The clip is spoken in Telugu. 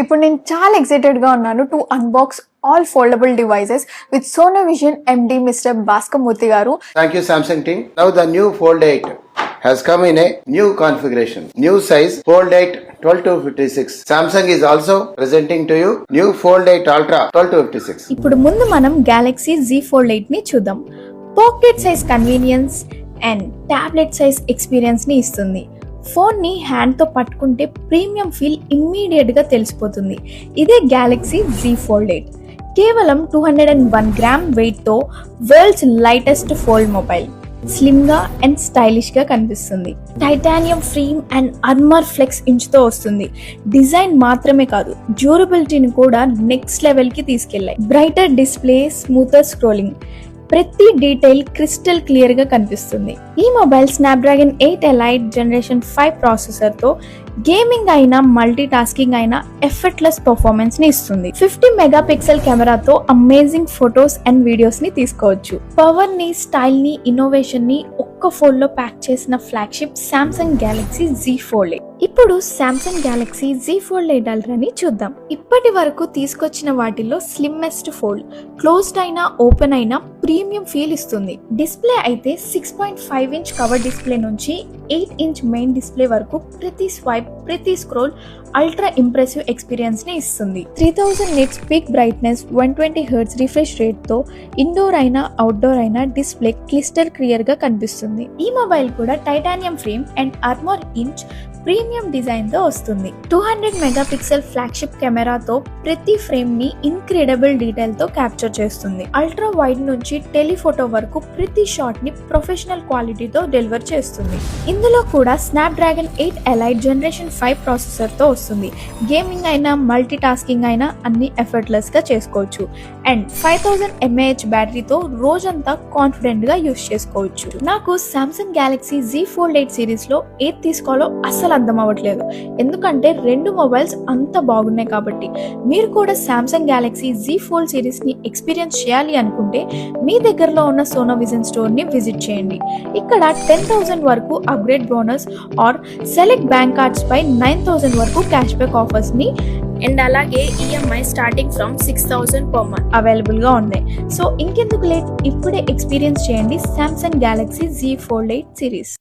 ఇప్పుడు నేను చాలా ఎక్సైటెడ్గా ఉన్నాను to unbox all foldable devices with Sonovision MD mister Bhaskar Murthy garu. Thank you Samsung team. Now the new Fold 8 has come in a new configuration. New size Fold 8 12 to 56. Samsung is also presenting to you new Fold 8 Ultra 12 to 56. ఇప్పుడు ముందు మనం Galaxy Z Fold 8 ని చూద్దాం. Pocket size convenience and tablet size experience ని ఇస్తుంది. ఫోన్ ని హ్యాండ్ తో పట్టుకుంటే ప్రీమియం ఫీల్ ఇమ్మీడియట్ గా తెలిసిపోతుంది. ఇదే Galaxy Z Fold 8. కేవలం 201 గ్రామ్ వెయిట్ తో world's lightest fold mobile. Slim గా అండ్ స్టైలిష్ గా కనిపిస్తుంది. Titanium frame and armour flex inch తో వస్తుంది. డిజైన్ మాత్రమే కాదు, డ్యూరబిలిటీని కూడా నెక్స్ట్ లెవెల్ కి తీసుకెళ్లాయి. బ్రైటర్ డిస్ప్లే, స్మూతర్ స్క్రోలింగ్, ప్రతి డీటెయిల్ క్రిస్టల్ క్లియర్ గా కనిపిస్తుంది. ఈ mobile Snapdragon 8 elite generation 5 processor తో గేమింగ్ అయినా మల్టీ టాస్కింగ్ అయినా ఎఫర్ట్లెస్ పర్ఫార్మెన్స్ ని ఇస్తుంది. 50 మెగాపిక్సెల్ కెమెరాతో అమేజింగ్ ఫొటోస్ అండ్ వీడియోస్ ని తీసుకోవచ్చు. పవర్ ని, స్టైల్ ని, ఇన్నోవేషన్ ని ఒక్క ఫోన్ లో ప్యాక్ చేసిన flagship Samsung Galaxy Z Fold 8. ఇప్పుడు Samsung Galaxy Z Fold 8 Ultra ని చూద్దాం. ఇప్పటి వరకు తీసుకొచ్చిన వాటిల్లో స్లిమ్మెస్ట్ ఫోల్డ్, క్లోజ్డ్ అయినా ఓపెన్ అయినా ప్రీమియం ఫీల్ ఇస్తుంది. డిస్ప్లే అయితే 6.5 ఇంచ్ కవర్ డిస్ప్లే నుంచి 8 ఇంచ్ మెయిన్ డిస్ప్లే వరకు ప్రతి స్వైప్, ప్రతి స్క్రోల్ అల్ట్రా ఇంప్రెసివ్ ఎక్స్పీరియన్స్ ని ఇస్తుంది. 3000 nits peak brightness, 120 Hz refresh rate తో ఇండోర్ అయినా అవుట్డోర్ అయినా డిస్ప్లే క్లిస్టర్ క్లియర్ గా కనిపిస్తుంది. ఈ మొబైల్ కూడా titanium frame and armour inch premium design తో వస్తుంది. 200 మెగాపిక్సెల్ ఫ్లాగ్షిప్ కెమెరాతో ప్రతి ఫ్రేమ్ ని ఇన్క్రెడిబుల్ డీటెయిల్ తో క్యాప్చర్ చేస్తుంది. అల్ట్రా వైడ్ నుంచి టెలిఫోటో వరకు ప్రతి షాట్ ని ప్రొఫెషనల్ క్వాలిటీతో డెలివర్ చేస్తుంది. ఇందులో కూడా స్నాప్డ్రాగన్ 8 ఎలైట్ జనరేషన్ 5 ప్రాసెసర్ తో వస్తుంది. గేమింగ్ అయినా మల్టీ టాస్కింగ్ అయినా అన్ని ఎఫర్ట్లెస్ గా చేసుకోవచ్చు. అండ్ 5000 mAh బ్యాటరీతో రోజంతా కాన్ఫిడెంట్ గా యూస్ చేసుకోవచ్చు. నాకు Samsung Galaxy Z Fold 8 series లో ఏది తీసుకోవాలో అస్సలు అర్థం అవ్వట్లేదు. ఎందుకంటే రెండు మొబైల్స్ అంత బాగున్నాయి కాబట్టి. మీరు కూడా Samsung Galaxy Z Fold series ని ఎక్స్పీరియన్స్ చేయాలి అనుకుంటే మీ దగ్గరలో ఉన్న సోనోవిజన్ స్టోర్ ని విజిట్ చేయండి. ఇక్కడ 10,000 వరకు upgrade bonus or select bank cards పై 9,000 వరకు క్యాష్ బ్యాక్ ఆఫర్స్ ని అండ్ అలాగే EMI starting from 6,000 per month available గా ఉన్నాయి. సో ఇంకెందుకు లేట్, ఇప్పుడే ఎక్స్పీరియన్స్ చేయండి Samsung Galaxy Z Fold 8 series.